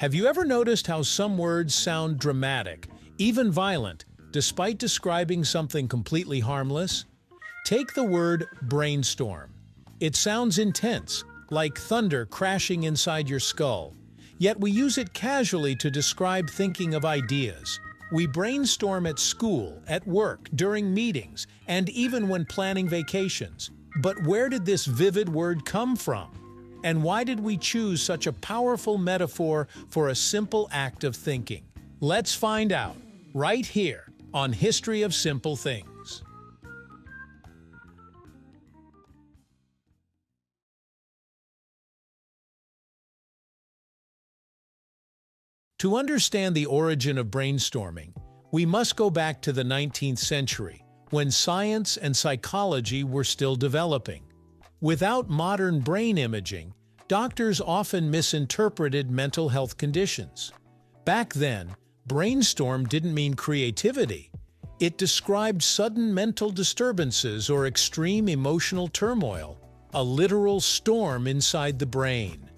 Have you ever noticed how some words sound dramatic, even violent, despite describing something completely harmless? Take the word brainstorm. It sounds intense, like thunder crashing inside your skull. Yet we use it casually to describe thinking of ideas. We brainstorm at school, at work, during meetings, and even when planning vacations. But where did this vivid word come from? And why did we choose such a powerful metaphor for a simple act of thinking? Let's find out, right here on History of Simple Things. To understand the origin of brainstorming, we must go back to the 19th century, when science and psychology were still developing. Without modern brain imaging, doctors often misinterpreted mental health conditions. Back then, brainstorm didn't mean creativity. It described sudden mental disturbances or extreme emotional turmoil, a literal storm inside the brain.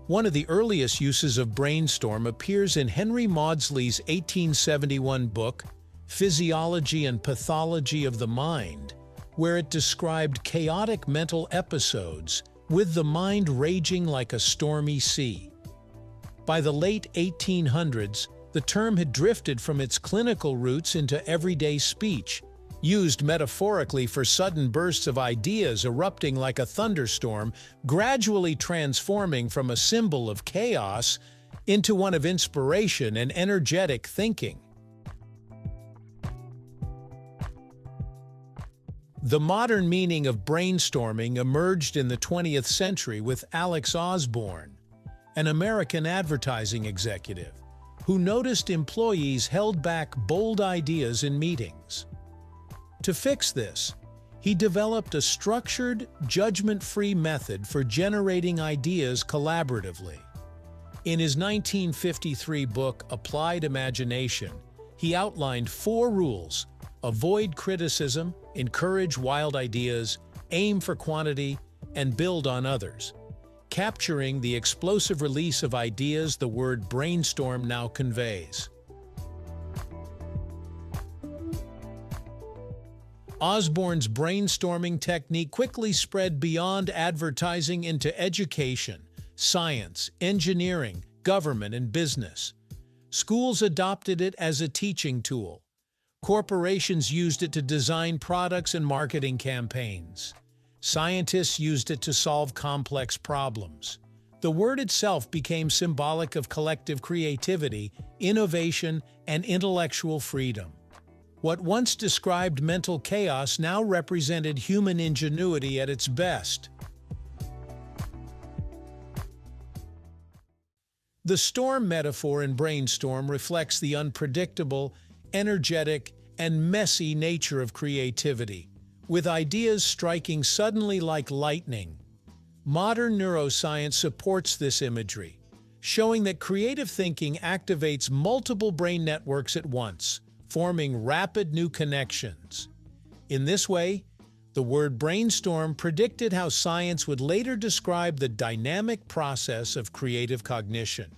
One of the earliest uses of brainstorm appears in Henry Maudsley's 1871 book, Physiology and Pathology of the Mind, where it described chaotic mental episodes with the mind raging like a stormy sea. By the late 1800s, the term had drifted from its clinical roots into everyday speech, used metaphorically for sudden bursts of ideas erupting like a thunderstorm, gradually transforming from a symbol of chaos into one of inspiration and energetic thinking. The modern meaning of brainstorming emerged in the 20th century with Alex Osborne, an American advertising executive, who noticed employees held back bold ideas in meetings. To fix this, he developed a structured, judgment-free method for generating ideas collaboratively. In his 1953 book, Applied Imagination, he outlined 4 rules: avoid criticism, encourage wild ideas, aim for quantity, and build on others, capturing the explosive release of ideas the word brainstorm now conveys. Osborne's brainstorming technique quickly spread beyond advertising into education, science, engineering, government, and business. Schools adopted it as a teaching tool. Corporations used it to design products and marketing campaigns. Scientists used it to solve complex problems. The word itself became symbolic of collective creativity, innovation, and intellectual freedom. What once described mental chaos now represented human ingenuity at its best. The storm metaphor in brainstorm reflects the unpredictable, energetic, and messy nature of creativity, with ideas striking suddenly like lightning. Modern neuroscience supports this imagery, showing that creative thinking activates multiple brain networks at once, forming rapid new connections. In this way, the word brainstorm predicted how science would later describe the dynamic process of creative cognition.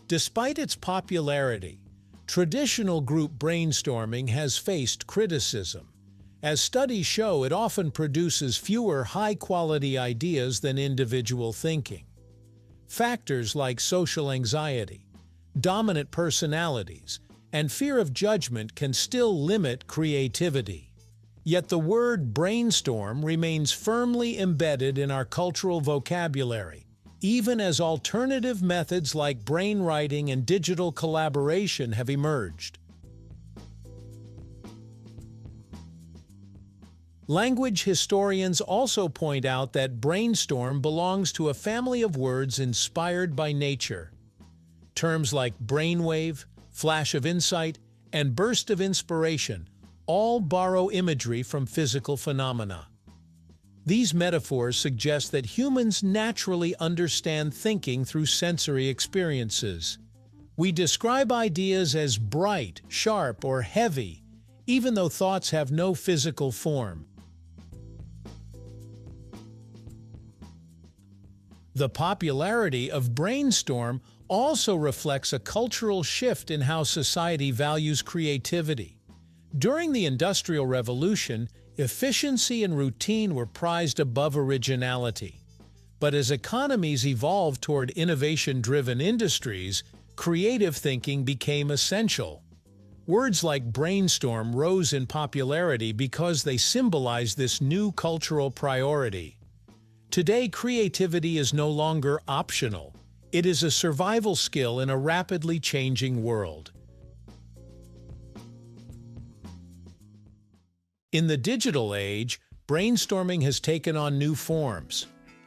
Despite its popularity, traditional group brainstorming has faced criticism. As studies show, it often produces fewer high-quality ideas than individual thinking. Factors like social anxiety, dominant personalities, and fear of judgment can still limit creativity. Yet the word brainstorm remains firmly embedded in our cultural vocabulary, even as alternative methods like brainwriting and digital collaboration have emerged. Language historians also point out that brainstorm belongs to a family of words inspired by nature. Terms like brainwave, flash of insight, and burst of inspiration all borrow imagery from physical phenomena. These metaphors suggest that humans naturally understand thinking through sensory experiences. We describe ideas as bright, sharp, or heavy, even though thoughts have no physical form. The popularity of Brainstorm also reflects a cultural shift in how society values creativity. During the Industrial Revolution, efficiency and routine were prized above originality. But as economies evolved toward innovation-driven industries, creative thinking became essential. Words like brainstorm rose in popularity because they symbolize this new cultural priority. Today, creativity is no longer optional. It is a survival skill in a rapidly changing world. In the digital age, brainstorming has taken on new forms.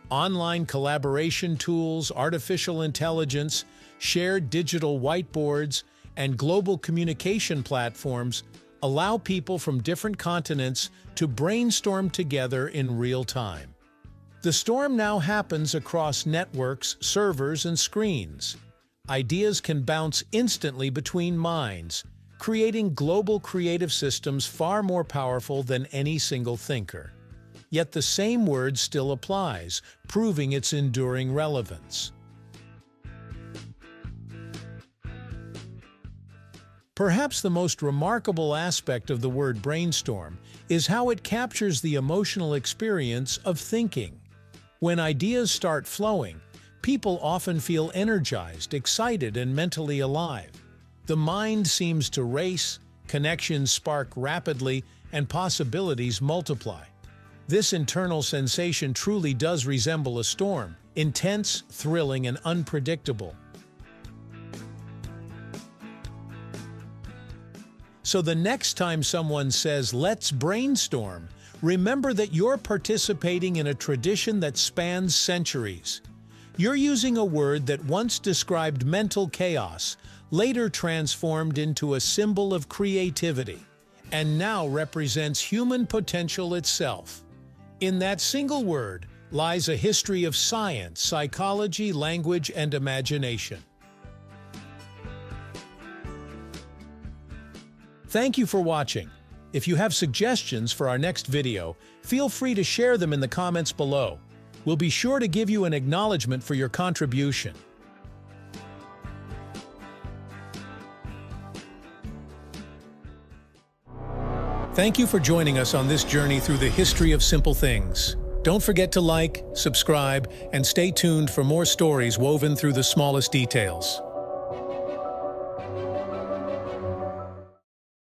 Online collaboration tools, artificial intelligence, shared digital whiteboards, and global communication platforms allow people from different continents to brainstorm together in real time. The storm now happens across networks, servers, and screens. Ideas can bounce instantly between minds, creating global creative systems far more powerful than any single thinker. Yet the same word still applies, proving its enduring relevance. Perhaps the most remarkable aspect of the word brainstorm is how it captures the emotional experience of thinking. When ideas start flowing, people often feel energized, excited, and mentally alive. The mind seems to race, connections spark rapidly, and possibilities multiply. This internal sensation truly does resemble a storm, intense, thrilling, and unpredictable. So the next time someone says, "Let's brainstorm," remember that you're participating in a tradition that spans centuries. You're using a word that once described mental chaos, later transformed into a symbol of creativity, and now represents human potential itself. In that single word lies a history of science, psychology, language, and imagination. Thank you for watching. If you have suggestions for our next video, feel free to share them in the comments below. We'll be sure to give you an acknowledgement for your contribution. Thank you for joining us on this journey through the history of simple things. Don't forget to like, subscribe, and stay tuned for more stories woven through the smallest details.